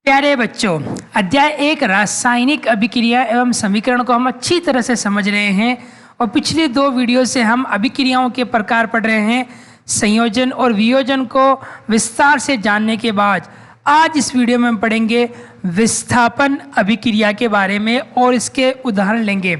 प्यारे बच्चों, अध्याय 1 रासायनिक अभिक्रिया एवं समीकरण को हम अच्छी तरह से समझ रहे हैं और पिछले 2 वीडियो से हम अभिक्रियाओं के प्रकार पढ़ रहे हैं। संयोजन और वियोजन को विस्तार से जानने के बाद आज इस वीडियो में हम पढ़ेंगे विस्थापन अभिक्रिया के बारे में और इसके उदाहरण लेंगे।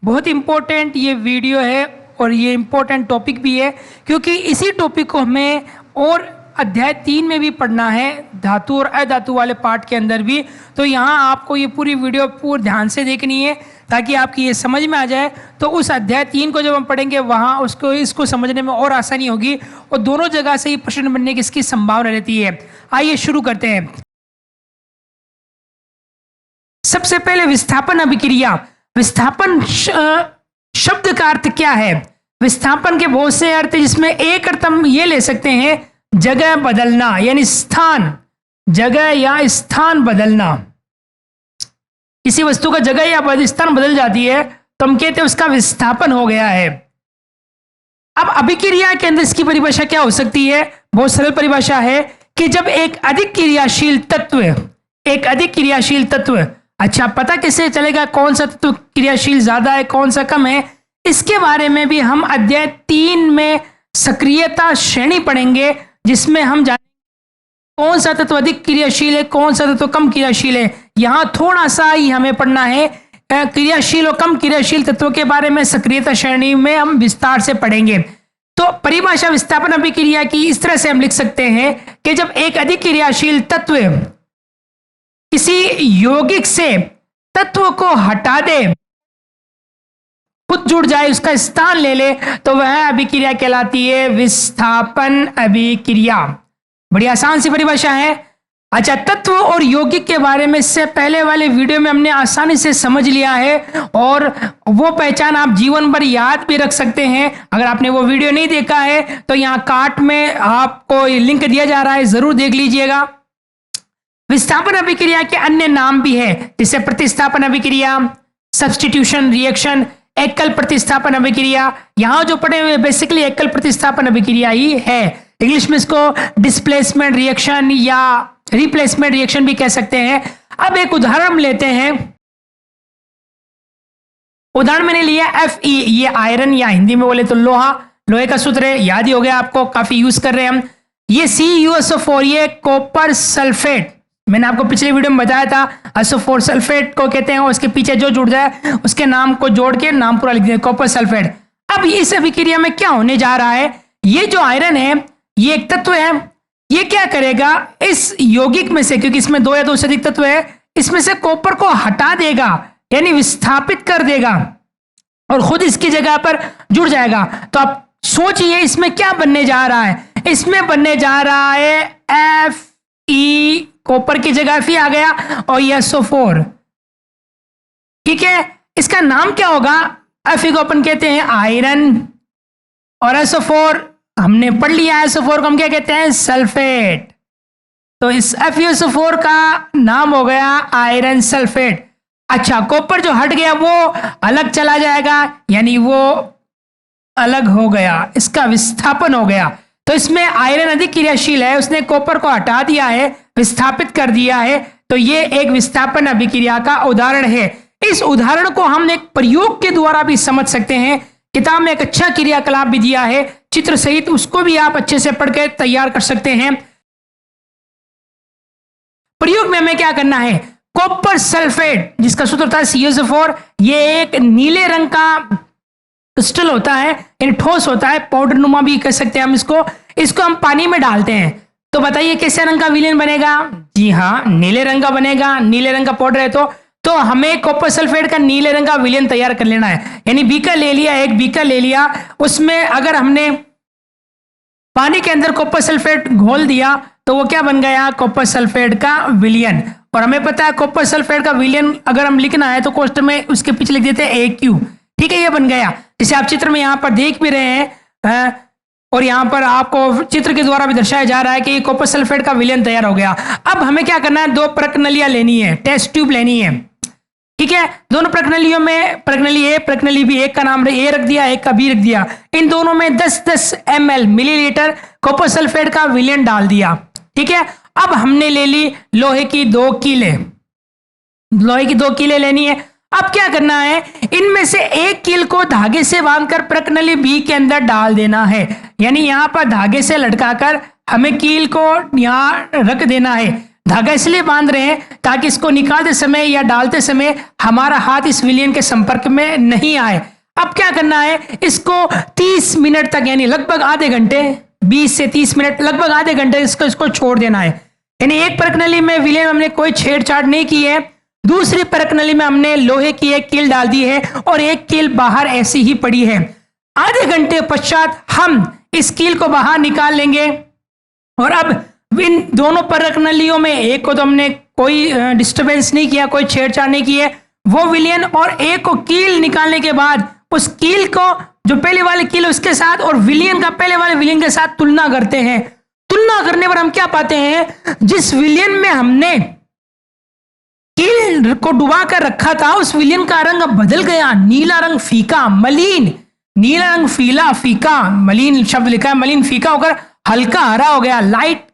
बहुत इम्पोर्टेंट ये वीडियो है और ये इम्पोर्टेंट टॉपिक भी है क्योंकि इसी टॉपिक को हमें और अध्याय 3 में भी पढ़ना है, धातु और अधातु वाले पार्ट के अंदर भी। तो यहाँ आपको ये पूरी वीडियो पूरे ध्यान से देखनी है ताकि आपकी ये समझ में आ जाए। तो उस अध्याय 3 को जब हम पढ़ेंगे वहाँ इसको समझने में और आसानी होगी और दोनों जगह से ही प्रश्न बनने की इसकी संभावना रहती है। आइए शुरू करते हैं। सबसे पहले विस्थापन अभिक्रिया। विस्थापन शब्द का अर्थ क्या है? विस्थापन के बहुत से अर्थ, जिसमें एक अर्थ हम ये ले सकते हैं, जगह बदलना, यानी स्थान, जगह या स्थान बदलना। किसी वस्तु का जगह या स्थान बदल जाती है तो हम कहते हैं उसका विस्थापन हो गया है। अब अभिक्रिया के अंदर इसकी परिभाषा क्या हो सकती है? बहुत सरल परिभाषा है कि जब एक अधिक क्रियाशील तत्व, अच्छा पता कैसे चलेगा कौन सा तत्व क्रियाशील ज्यादा है कौन सा कम है? इसके बारे में भी हम अध्याय 3 में सक्रियता श्रेणी पढ़ेंगे, जिसमें हम जानेंगे कौन सा तत्व अधिक क्रियाशील है कौन सा तत्व कम क्रियाशील है। यहां थोड़ा सा ही हमें पढ़ना है क्रियाशील और कम क्रियाशील तत्वों के बारे में सक्रियता श्रेणी में हम विस्तार से पढ़ेंगे। तो परिभाषा विस्थापन अभिक्रिया की इस तरह से हम लिख सकते हैं कि जब एक अधिक क्रियाशील तत्व किसी यौगिक से तत्व को हटा दे, खुद जुड़ जाए, उसका स्थान ले ले, तो वह अभिक्रिया कहलाती है विस्थापन अभिक्रिया। बड़ी आसान सी परिभाषा है। अच्छा, तत्व और यौगिक के बारे में इससे पहले वाले वीडियो में हमने आसानी से समझ लिया है और वो पहचान आप जीवन भर याद भी रख सकते हैं। अगर आपने वो वीडियो नहीं देखा है तो यहाँ कार्ट में आपको लिंक दिया जा रहा है, जरूर देख लीजिएगा। विस्थापन अभिक्रिया के अन्य नाम भी है, जैसे प्रतिस्थापन अभिक्रिया, सब्स्टिट्यूशन रिएक्शन, एकल प्रतिस्थापन अभिक्रिया। यहां जो पढ़े हुए बेसिकली एकल प्रतिस्थापन अभिक्रिया ही है। इंग्लिश में इसको डिस्प्लेसमेंट रिएक्शन या रिप्लेसमेंट रिएक्शन भी कह सकते हैं। अब एक उदाहरण लेते हैं। उदाहरण मैंने लिया Fe, ये आयरन या हिंदी में बोले तो लोहा, लोहे का सूत्र है, याद ही हो गया आपको, काफी यूज कर रहे हैं हम। ये CuSO4, ये कॉपर सल्फेट, मैंने आपको पिछले वीडियो में बताया था SO4 सल्फेट को कहते हैं, उसके पीछे जो जुड़ जाए उसके नाम को जोड़ के नाम पूरा लिख दें, कॉपर सल्फेट। अब इस अभिक्रिया में क्या होने जा रहा है? ये जो आयरन है ये एक तत्व है, ये क्या करेगा, इस यौगिक में से, क्योंकि इसमें 2 या 2 से अधिक तत्व है, इसमें से कॉपर को हटा देगा, यानी विस्थापित कर देगा और खुद इसकी जगह पर जुड़ जाएगा। तो आप सोचिए इसमें क्या बनने जा रहा है? इसमें बनने जा रहा है Fe, कॉपर की जगह Fe आ गया और ये SO4, ठीक है। इसका नाम क्या होगा? Fe को अपन कहते हैं आयरन और SO4 हमने पढ़ लिया, SO4 को हम क्या कहते हैं? सल्फेट। तो इस FeSO4 का नाम हो गया आयरन सल्फेट। अच्छा, कॉपर जो हट गया वो अलग चला जाएगा, यानी वो अलग हो गया, इसका विस्थापन हो गया। तो इसमें आयरन अधिक क्रियाशील है, उसने कॉपर को हटा दिया है, विस्थापित कर दिया है। तो ये एक विस्थापन अभिक्रिया का उदाहरण है। इस उदाहरण को हम एक प्रयोग के द्वारा भी समझ सकते हैं। किताब में एक अच्छा क्रियाकलाप भी दिया है चित्र सहित, उसको भी आप अच्छे से पढ़ के तैयार कर सकते हैं। प्रयोग में हमें क्या करना है? कॉपर सल्फेट, जिसका सूत्र था CuSO4, ये एक नीले रंग का क्रिस्टल होता है, यानी ठोस होता है, पाउडर नुमा भी कह सकते हैं हम इसको हम पानी में डालते हैं। तो बताइए कैसे रंग का विलयन बनेगा? जी हाँ, नीले रंग का बनेगा। नीले रंग का पाउडर है तो हमें कॉपर सल्फेट का नीले रंग का विलयन तैयार कर लेना है। यानी बीकर ले लिया, एक बीकर ले लिया, उसमें अगर हमने पानी के अंदर कॉपर सल्फेट घोल दिया तो वो क्या बन गया? कॉपर सल्फेट का विलयन। और हमें पता है कॉपर सल्फेट का विलयन अगर हम लिखना है तो कोष्ठक में उसके पीछे लिख देते हैं AQ, ठीक है, ये बन गया। जिसे आप चित्र में यहाँ पर देख भी रहे हैं और यहाँ पर आपको चित्र के द्वारा भी दर्शाया जा रहा है कि कॉपर सल्फेट का विलयन तैयार हो गया। अब हमें क्या करना है? 2 प्रकनलियां लेनी है, टेस्ट ट्यूब लेनी है, ठीक है। दोनों प्रकनलियों में प्रकनली A, प्रकनली B, एक का नाम A रख दिया, एक का B रख दिया। इन दोनों में 10-10 ml मिलीलीटर कॉपर सल्फेट का विलयन डाल दिया, ठीक है। अब हमने ले ली लोहे की 2 कीलें, लोहे की 2 कीलें लेनी है। अब क्या करना है, इनमें से एक कील को धागे से बांधकर प्रकनली बी के अंदर डाल देना है, यानी यहां पर धागे से लटकाकर हमें कील को यहां रख देना है। धागा इसलिए बांध रहे हैं ताकि इसको निकालते समय या डालते समय हमारा हाथ इस विलियन के संपर्क में नहीं आए। अब क्या करना है, इसको 30 मिनट तक, यानी लगभग आधे घंटे, 20 से 30 मिनट, लगभग आधे घंटे इसको छोड़ देना है। यानी एक परखनली में विलियन में हमने कोई छेड़छाड़ नहीं की है, दूसरी परखनली में हमने लोहे की एक कील डाल दी है और एक कील बाहर ऐसी ही पड़ी है। आधे घंटे पश्चात हम इस कील को बाहर निकाल लेंगे और अब इन दोनों परखनलियों में एक को तो हमने कोई डिस्टरबेंस नहीं किया, कोई छेड़छाड़ नहीं की है, वो विलियन, और एक को कील निकालने के बाद उस कील को जो पहले वाले कील उसके साथ और विलियन का पहले वाले विलियन के साथ तुलना करते हैं। तुलना करने पर हम क्या पाते हैं, जिस विलियन में हमने कील को डुबा कर रखा था उस विलियन का रंग अब बदल गया, नीला रंग फीका, मलिन, नीला रंग फीका, मलिन शब्द लिखा है, मलिन फीका होकर हल्का हरा हो गया, लाइट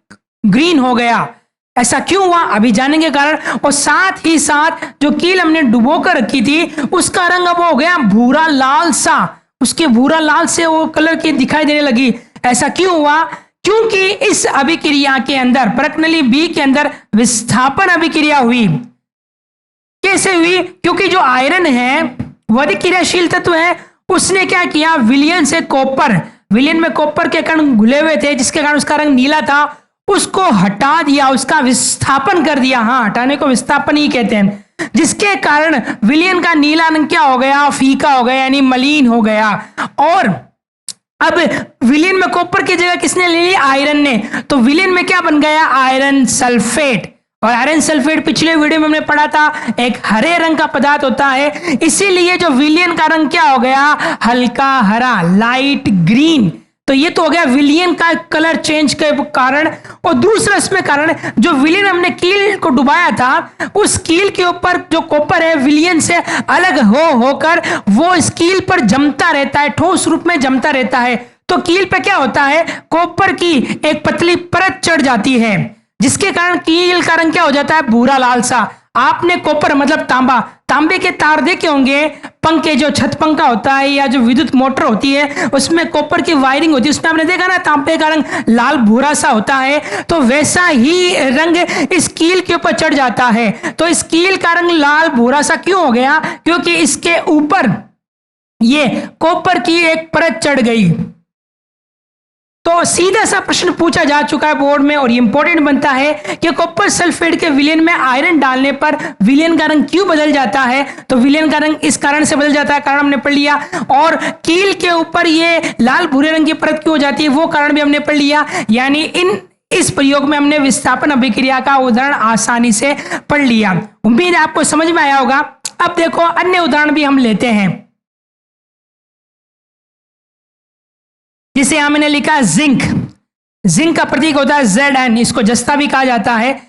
ग्रीन हो गया। ऐसा क्यों हुआ, अभी जानेंगे कारण। और साथ ही साथ जो कील हमने डुबो कर रखी थी उसका रंग अब हो गया भूरा लाल सा, उसके भूरा लाल से वो कलर की दिखाई देने लगी। ऐसा क्यों हुआ, क्योंकि इस अभिक्रिया के अंदर, परखनली बी के अंदर विस्थापन अभिक्रिया हुई। कैसे हुई, क्योंकि जो आयरन है वह अधिक्रियाशील तत्व है, उसने क्या किया, विलियन से कॉपर, विलियन में कॉपर के कण घुले हुए थे जिसके कारण उसका रंग नीला था, उसको हटा दिया, उसका विस्थापन कर दिया। हाँ, हटाने को विस्थापन ही कहते हैं, जिसके कारण विलियन का नीला रंग क्या हो गया, फीका हो गया, यानी मलिन हो गया। और अब विलियन में कॉपर की जगह किसने ले ली, आयरन ने, तो विलियन में क्या बन गया, आयरन सल्फेट। और आयरन सल्फेट पिछले वीडियो में हमने पढ़ा था एक हरे रंग का पदार्थ होता है, इसीलिए जो विलियन का रंग क्या हो गया, हल्का हरा, लाइट ग्रीन। तो ये तो हो गया विलियन का कलर चेंज के कारण। और दूसरा इसमें कारण, जो विलियन हमने कील को डुबाया था उस कील के ऊपर जो कॉपर है विलियन से अलग होकर वो इस कील पर जमता रहता है, ठोस रूप में जमता रहता है। तो कील पे क्या होता है, कॉपर की एक पतली परत चढ़ जाती है, जिसके कारण कील का रंग क्या हो जाता है, भूरा लाल सा। आपने कॉपर मतलब तांबा, तांबे के तार देखे होंगे, पंखे, जो छत पंखा होता है या जो विद्युत मोटर होती है उसमें कॉपर की वायरिंग होती है, उसमें आपने देखा ना तांबे का रंग लाल भूरा सा होता है, तो वैसा ही रंग इस कील के ऊपर चढ़ जाता है। तो इस कील का रंग लाल भूरा सा क्यों हो गया, क्योंकि इसके ऊपर ये कॉपर की एक परत चढ़ गई। तो सीधा सा प्रश्न पूछा जा चुका है बोर्ड में और ये इंपॉर्टेंट बनता है कि कॉपर सल्फेट के विलियन में आयरन डालने पर विलियन का रंग क्यों बदल जाता है। तो विलियन का रंग इस कारण से बदल जाता है, कारण हमने पढ़ लिया। और कील के ऊपर ये लाल भूरे रंग की परत क्यों हो जाती है वो कारण भी हमने पढ़ लिया। यानी इस प्रयोग में हमने विस्थापन अभिक्रिया का उदाहरण आसानी से पढ़ लिया। उम्मीद है आपको समझ में आया होगा। अब देखो अन्य उदाहरण भी हम लेते हैं, जिसे यहां मैंने लिखा जिंक। जिंक का प्रतीक होता है Zn, इसको जस्ता भी कहा जाता है।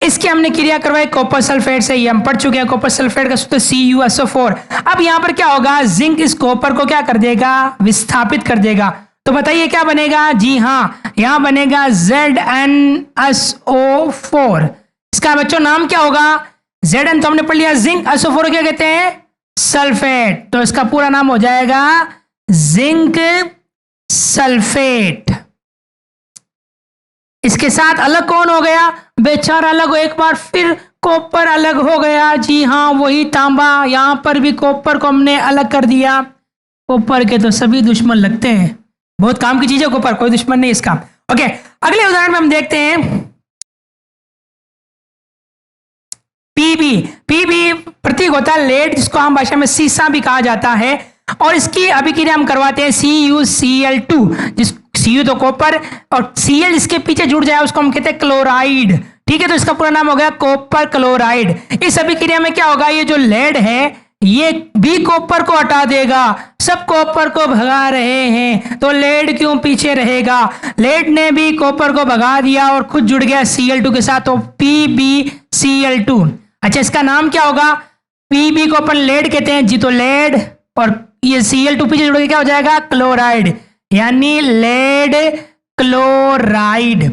इसकी हमने क्रिया करवाई कॉपर सल्फेट से, ये हम पढ़ चुके हैं। कॉपर सल्फेट का सूत्र CuSO4। अब यहां पर क्या होगा, जिंक इस कॉपर को क्या कर देगा, विस्थापित कर देगा। तो बताइए क्या बनेगा, जी हाँ, यहां बनेगा ZnSO4। इसका बच्चों नाम क्या होगा, Zn तो हमने पढ़ लिया, जिंक, SO4 क्या कहते हैं, सल्फेट। तो इसका पूरा नाम हो जाएगा जिंक सल्फेट। इसके साथ अलग कौन हो गया, बेचारा अलग हो, एक बार फिर कॉपर अलग हो गया। जी हाँ, वही तांबा, यहां पर भी कॉपर को हमने अलग कर दिया। कॉपर के तो सभी दुश्मन लगते हैं, बहुत काम की चीज है कॉपर, कोई दुश्मन नहीं इसका। ओके, अगले उदाहरण में हम देखते हैं पीबी प्रतीक होता है लेड, जिसको आम भाषा में सीसा भी कहा जाता है। और इसकी अभिक्रिया हम करवाते हैं CuCl2, जिस Cu तो कॉपर और Cl इसके पीछे जुड़ जाए उसको हम कहते हैं क्लोराइड। ठीक है, तो इसका पूरा नाम हो गया कॉपर क्लोराइड। इस अभिक्रिया में क्या होगा, ये जो लेड है ये भी कॉपर को हटा देगा, सब कॉपर को भगा रहे हैं, तो लेड क्यों पीछे रहेगा। लेड ने भी कॉपर को भगा दिया और खुद जुड़ गया Cl2 के साथ, तो PbCl2। अच्छा, इसका नाम क्या होगा, Pb को अपन लेड कहते हैं जी, तो लेड, और ये Cl2 पीछे जुड़ के क्या हो जाएगा, क्लोराइड, यानी लेड क्लोराइड।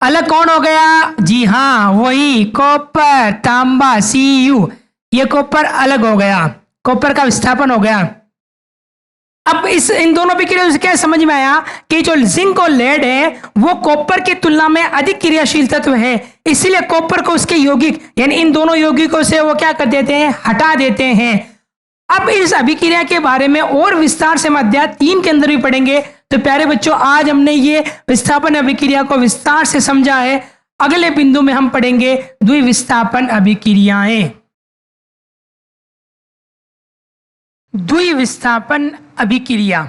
अलग कौन हो गया? जी हाँ, वही कॉपर, तांबा, Cu। ये कॉपर अलग हो गया, कॉपर का विस्थापन हो गया। अब इन दोनों अभिक्रिया से क्या समझ में आया कि जो जिंक और लेड है वो कॉपर की तुलना में अधिक क्रियाशील तत्व है, इसलिए कॉपर को उसके यौगिक यानी इन दोनों यौगिकों से वो क्या कर देते हैं? हटा देते हैं। अब इस अभिक्रिया के बारे में और विस्तार से हम अध्याय 3 के अंदर भी पढ़ेंगे। तो प्यारे बच्चों, आज हमने ये विस्थापन अभिक्रिया को विस्तार से समझा है। अगले बिंदु में हम पढ़ेंगे द्विविस्थापन अभिक्रियाएं। द्विविस्थापन अभिक्रिया,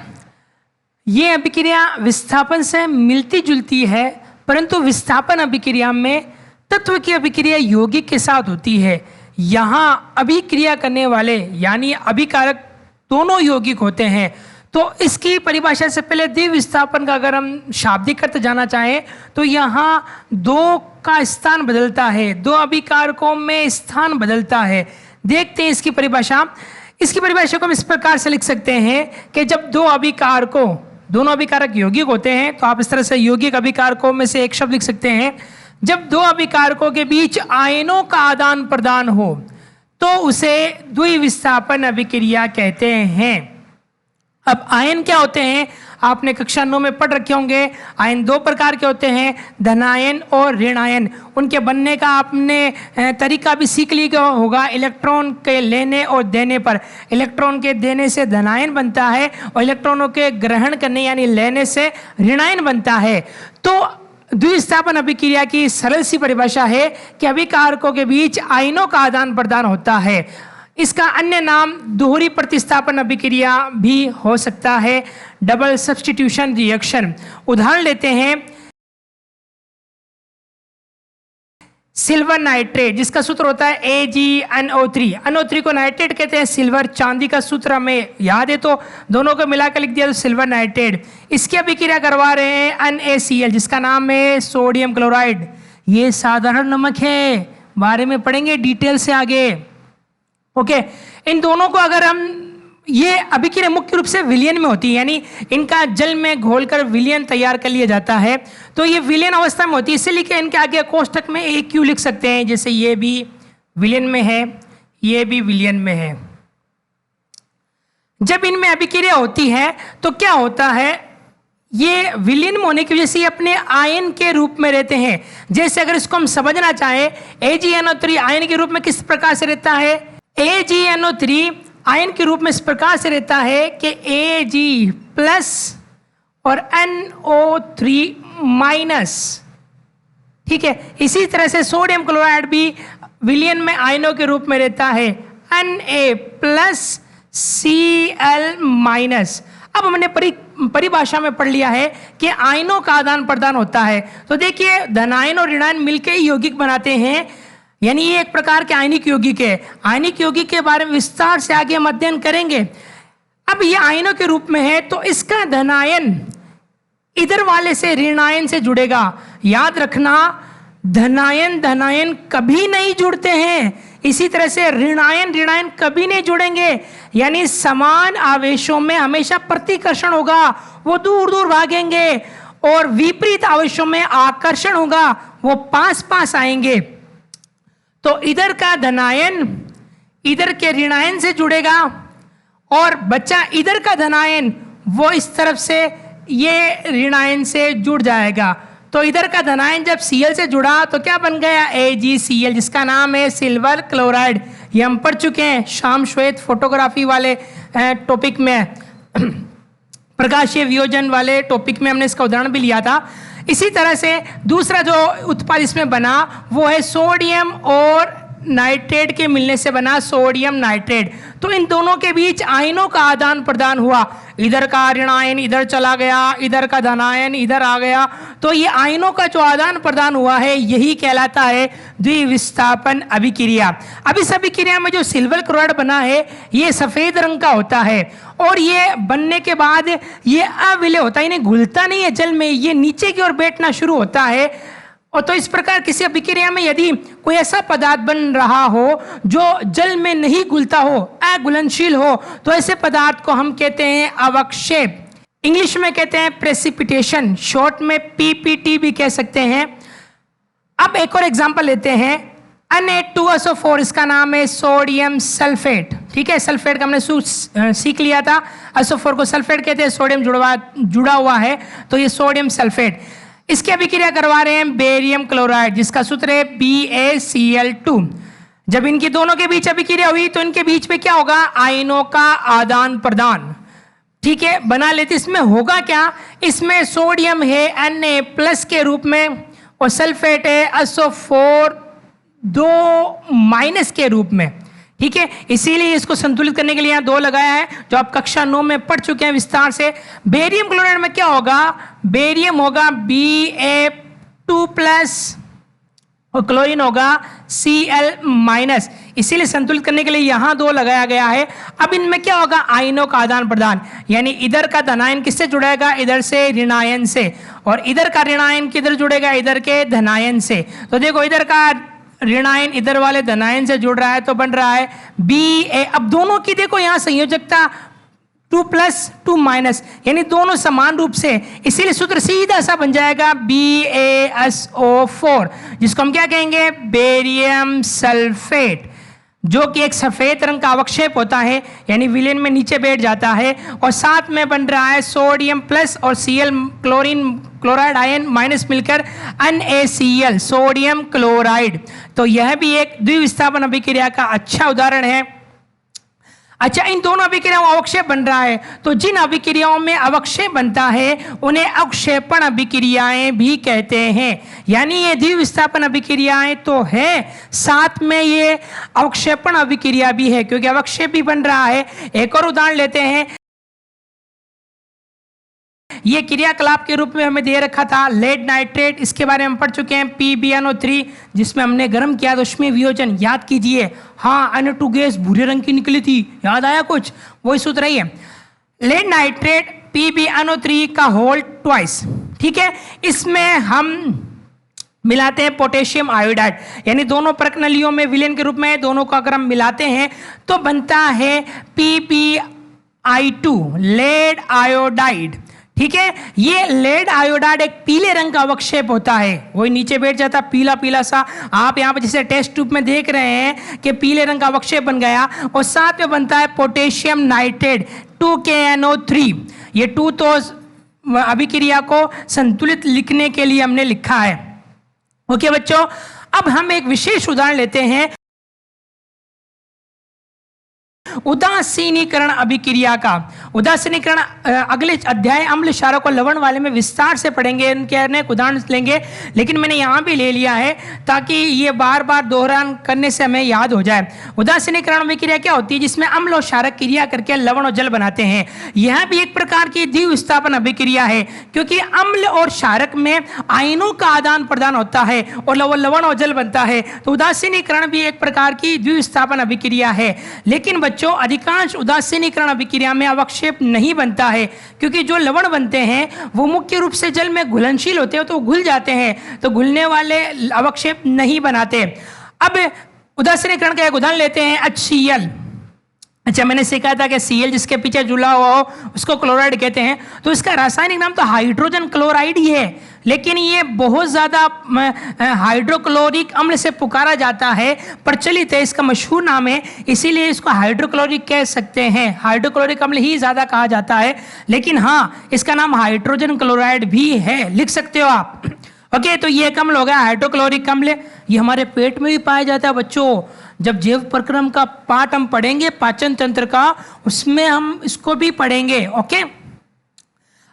ये अभिक्रिया विस्थापन से मिलती जुलती है, परंतु विस्थापन अभिक्रिया में तत्व की अभिक्रिया यौगिक के साथ होती है। यहां अभिक्रिया करने वाले यानी अभिकारक दोनों यौगिक होते हैं। तो इसकी परिभाषा से पहले द्विविस्थापन का अगर हम शाब्दिक अर्थ जाना चाहें तो यहाँ दो का स्थान बदलता है, दो अभिकारकों में स्थान बदलता है। देखते हैं इसकी परिभाषा। इसकी परिभाषा को हम इस प्रकार से लिख सकते हैं कि जब दो अभिकारकों, दोनों अभिकारक यौगिक होते हैं, तो आप इस तरह से यौगिक अभिकारकों में से एक शब्द लिख सकते हैं। जब दो अभिकारकों के बीच आयनों का आदान प्रदान हो तो उसे द्विविस्थापन अभिक्रिया कहते हैं। अब आयन क्या होते हैं? आपने कक्षा 9 में पढ़ रखे होंगे। आयन दो प्रकार के होते हैं, धनायन और ऋणायन। उनके बनने का आपने तरीका भी सीख लिया होगा। इलेक्ट्रॉन के लेने और देने पर, इलेक्ट्रॉन के देने से धनायन बनता है और इलेक्ट्रॉनों के ग्रहण करने यानी लेने से ऋणायन बनता है। तो द्विविस्थापन अभिक्रिया की सरल सी परिभाषा है कि अभिकारकों के बीच आयनों का आदान प्रदान होता है। इसका अन्य नाम दोहरी प्रतिस्थापन अभिक्रिया भी हो सकता है, डबल सब्स्टिट्यूशन रिएक्शन। उदाहरण लेते हैं, सिल्वर नाइट्रेट जिसका सूत्र होता है AgNO3। NO3 को नाइट्रेट कहते हैं, सिल्वर चांदी का सूत्र हमें याद है तो दोनों को मिलाकर लिख दिया तो सिल्वर नाइट्रेट। इसकी अभिक्रिया करवा रहे हैं NaCl जिसका नाम है सोडियम क्लोराइड। ये साधारण नमक है, बारे में पढ़ेंगे डिटेल से आगे। ओके, इन दोनों को अगर हम, ये अभिक्रिया मुख्य रूप से विलयन में होती है, यानी इनका जल में घोलकर विलयन तैयार कर लिया जाता है। तो ये विलयन अवस्था में होती है, इसलिए कि इनके आगे कोष्टक में AQ लिख सकते हैं। जैसे ये भी विलयन में है, ये भी विलयन में है। जब इनमें अभिक्रिया होती है तो क्या होता है, ये विलयन में होने की वजह से ये अपने आयन के रूप में रहते हैं। जैसे अगर इसको हम समझना चाहें, AgNO3 आयन के रूप में किस प्रकार से रहता है? AgNO3 आयन के रूप में इस प्रकार से रहता है कि Ag+ और NO3-। ठीक है, इसी तरह से सोडियम क्लोराइड भी विलयन में आयनों के रूप में रहता है, Na+Cl-। अब हमने परिभाषा में पढ़ लिया है कि आयनों का आदान प्रदान होता है। तो देखिए, धनायन और ऋणायन मिलकर ही यौगिक बनाते हैं, यानी ये एक प्रकार के आयनिक यौगिक है। आयनिक यौगिक के बारे में विस्तार से आगे हम अध्ययन करेंगे। अब ये आयनों के रूप में है तो इसका धनायन इधर वाले से ऋणायन से जुड़ेगा। याद रखना, धनायन धनायन कभी नहीं जुड़ते हैं, इसी तरह से ऋणायन ऋणायन कभी नहीं जुड़ेंगे। यानी समान आवेशों में हमेशा प्रतिकर्षण होगा, वो दूर दूर भागेंगे, और विपरीत आवेशों में आकर्षण होगा, वो पास पास आएंगे। तो इधर का धनायन इधर के ऋणायन से जुड़ेगा और बच्चा इधर का धनायन वो इस तरफ से ये ऋणायन से जुड़ जाएगा। तो इधर का धनायन जब Cl से जुड़ा तो क्या बन गया? AgCl जिसका नाम है सिल्वर क्लोराइड। ये हम पढ़ चुके हैं शाम श्वेत फोटोग्राफी वाले टॉपिक में, प्रकाशीय वियोजन वाले टॉपिक में हमने इसका उदाहरण भी लिया था। इसी तरह से दूसरा जो उत्पाद इसमें बना वो है सोडियम और नाइट्रेट के मिलने से बना सोडियम नाइट्रेट। तो इन दोनों के बीच आयनों का आदान प्रदान हुआ, इधर का ऋणायन इधर चला गया, इधर का धनायन इधर आ गया। तो ये आयनों का जो आदान प्रदान हुआ है यही कहलाता है द्विविस्थापन अभिक्रिया। अब इस अभिक्रिया में जो सिल्वर क्लोराइड बना है ये सफेद रंग का होता है और ये बनने के बाद ये अविलय होता है, इन्हें घुलता नहीं है जल में, ये नीचे की ओर बैठना शुरू होता है। और तो इस प्रकार किसी अभिक्रिया में यदि कोई ऐसा पदार्थ बन रहा हो जो जल में नहीं घुलता हो, अघुलनशील हो, तो ऐसे पदार्थ को हम कहते हैं अवक्षेप। इंग्लिश में कहते हैं प्रेसिपिटेशन, शॉर्ट में PPT भी कह सकते हैं। अब एक और एग्जांपल लेते हैं, Na2SO4, इसका नाम है सोडियम सल्फेट। ठीक है, सल्फेट का हमने सीख लिया था, SO4 को सल्फेट कहते हैं, सोडियम जुड़ा हुआ है तो ये सोडियम सल्फेट। इसकी अभिक्रिया करवा रहे हैं बेरियम क्लोराइड, जिसका सूत्र है BaCl2। जब इनकी दोनों के बीच अभिक्रिया हुई तो इनके बीच में क्या होगा, आयनों का आदान प्रदान। ठीक है, बना लेते। इसमें होगा क्या, इसमें सोडियम है Na+ के रूप में और सल्फेट है SO4 2- के रूप में। ठीक है, इसीलिए इसको संतुलित करने के लिए यहाँ 2 लगाया है, जो आप कक्षा 9 में पढ़ चुके हैं विस्तार से। बेरियम क्लोराइड में क्या होगा, बेरियम होगा Ba2+ और क्लोरीन होगा Cl-, इसीलिए संतुलित करने के लिए यहां 2 लगाया गया है। अब इनमें क्या होगा, आयनों का आदान प्रदान, यानी इधर का धनायन किससे जुड़ेगा, इधर से ऋणायन से, और इधर का ऋणायन किधर जुड़ेगा, इधर के धनायन से। तो देखो इधर का ऋणायन इधर वाले धनायन से जुड़ रहा है तो बन रहा है Ba। अब दोनों की देखो यहां संयोजकता 2+, 2-, यानी दोनों समान रूप से, इसीलिए सूत्र सीधा सा बन जाएगा BaSO4, जिसको हम क्या कहेंगे, बेरियम सल्फेट, जो कि एक सफेद रंग का अवक्षेप होता है, यानी विलेन में नीचे बैठ जाता है। और साथ में बन रहा है सोडियम प्लस और Cl क्लोराइड आयन माइनस मिलकर NaCl, सोडियम क्लोराइड। तो यह भी एक द्विविस्थापन अभिक्रिया का अच्छा उदाहरण है। अच्छा, इन दोनों अभिक्रियाओं में अवक्षेप बन रहा है, तो जिन अभिक्रियाओं में अवक्षेप बनता है उन्हें अवक्षेपण अभिक्रियाएं भी कहते हैं। यानी ये द्विविस्थापन अभिक्रियाएं तो है, साथ में ये अवक्षेपण अभिक्रिया भी है, क्योंकि अवक्षेप भी बन रहा है। एक और उदाहरण लेते हैं, ये क्रियाकलाप के रूप में हमें दे रखा था लेड नाइट्रेट, इसके बारे में हम पढ़ चुके हैं PbNO3, जिसमें हमने गर्म किया तो ऊष्मीय वियोजन, याद कीजिए। हाँ, Na2 गैस भूरे रंग की निकली थी, याद आया कुछ, वही सूत्र ही है, लेड नाइट्रेट PbNO3 का होल ट्वाइस। ठीक है, इसमें हम मिलाते हैं पोटेशियम आयोडाइड, यानी दोनों परकनलियों में विलेन के रूप में दोनों को अगर हम मिलाते हैं तो बनता है PbI2, लेड आयोडाइड। ठीक है, ये लेड आयोडाइड एक पीले रंग का अवक्षेप होता है, वही नीचे बैठ जाता पीला पीला सा। आप यहाँ पर जैसे टेस्ट ट्यूब में देख रहे हैं कि पीले रंग का अवक्षेप बन गया, और साथ में बनता है पोटेशियम नाइट्रेट 2KNO3। ये 2 तो अभिक्रिया को संतुलित लिखने के लिए हमने लिखा है। ओके बच्चों, अब हम एक विशेष उदाहरण लेते हैं उदासीनीकरण अभिक्रिया का। उदासीनीकरण अगले अध्याय अम्ल क्षारों को लवण वाले में विस्तार से पढ़ेंगे, इनके अनेक उदाहरण लेंगे, लेकिन मैंने यहां भी ले लिया है ताकि ये बार बार दोहरान करने से हमें याद हो जाए। उदासीनीकरण अभिक्रिया क्या होती है, जिसमें अम्ल और क्षारक क्रिया करके लवण और जल बनाते हैं। यह भी एक प्रकार की द्विविस्थापन अभिक्रिया है, क्योंकि अम्ल और क्षारक में आयनों का आदान प्रदान होता है और लवण और जल बनता है। तो उदासीनीकरण भी एक प्रकार की द्विविस्थापन अभिक्रिया है। लेकिन बच्चों, अधिकांश उदासीनीकरण अभिक्रिया में अवक्षेप नहीं बनता है, क्योंकि जो लवण बनते हैं वो मुख्य रूप से जल में घुलनशील होते हैं, तो घुल जाते हैं, तो घुलने वाले अवक्षेप नहीं बनाते। अब उदासीनीकरण का एक उदाहरण लेते हैं HCl। अच्छा, मैंने सीखा था कि Cl जिसके पीछे जुड़ा हुआ हो उसको क्लोराइड कहते हैं, तो इसका रासायनिक नाम तो हाइड्रोजन क्लोराइड ही है, लेकिन ये बहुत ज़्यादा हाइड्रोक्लोरिक अम्ल से पुकारा जाता है, प्रचलित है, इसका मशहूर नाम है, इसीलिए इसको हाइड्रोक्लोरिक कह सकते हैं। हाइड्रोक्लोरिक अम्ल ही ज़्यादा कहा जाता है, लेकिन हाँ, इसका नाम हाइड्रोजन क्लोराइड भी है, लिख सकते हो आप। ओके, तो ये एक अम्ल हो गया हाइड्रोक्लोरिक अम्ल। ये हमारे पेट में भी पाया जाता है बच्चों। जब जैव प्रक्रम का पाठ हम पढ़ेंगे, पाचन तंत्र का, उसमें हम इसको भी पढ़ेंगे। ओके,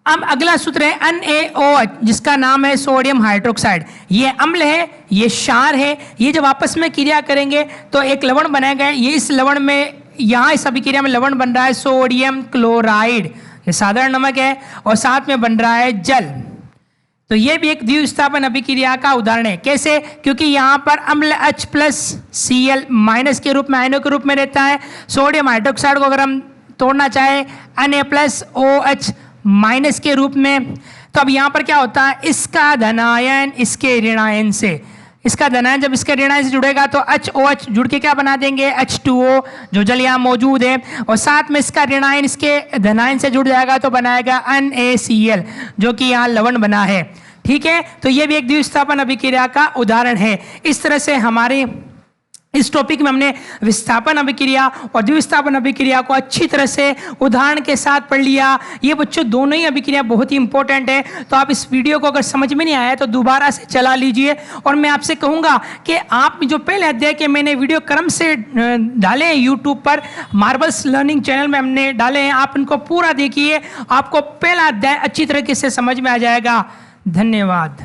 अब अगला सूत्र है NaOH, जिसका नाम है सोडियम हाइड्रोक्साइड। ये अम्ल है, ये क्षार है, ये जब आपस में क्रिया करेंगे तो एक लवण बनाएगा। ये इस लवण में, यहाँ इस अभिक्रिया में लवण बन रहा है सोडियम क्लोराइड, ये साधारण नमक है, और साथ में बन रहा है जल। तो ये भी एक द्विविस्थापन अभिक्रिया का उदाहरण है। कैसे? क्योंकि यहाँ पर अम्ल H+Cl- के रूप में, आयनों के रूप में रहता है। सोडियम हाइड्रोक्साइड को अगर हम तोड़ना चाहे Na+OH- के रूप में, तो अब यहाँ पर क्या होता है, इसका धनायन इसके ऋणायन से, इसका धनायन जब इसके ऋणायन से जुड़ेगा तो HOH जुड़ के क्या बना देंगे, H2O, जो जल यहाँ मौजूद है, और साथ में इसका ऋणायन इसके धनायन से जुड़ जाएगा तो बनाएगा NaCl, जो कि यहाँ लवण बना है। ठीक है, तो ये भी एक द्विस्थापन अभिक्रिया का उदाहरण है। इस तरह से हमारे इस टॉपिक में हमने विस्थापन अभिक्रिया और द्विस्थापन अभिक्रिया को अच्छी तरह से उदाहरण के साथ पढ़ लिया। ये बच्चों दोनों ही अभिक्रिया बहुत ही इंपॉर्टेंट है, तो आप इस वीडियो को अगर समझ में नहीं आया तो दोबारा से चला लीजिए। और मैं आपसे कहूँगा कि आप जो पहले अध्याय के मैंने वीडियो क्रम से डाले हैं यूट्यूब पर, मार्बल्स लर्निंग चैनल में हमने डाले हैं, आप इनको पूरा देखिए, आपको पहला अध्याय अच्छी तरीके से समझ में आ जाएगा। धन्यवाद।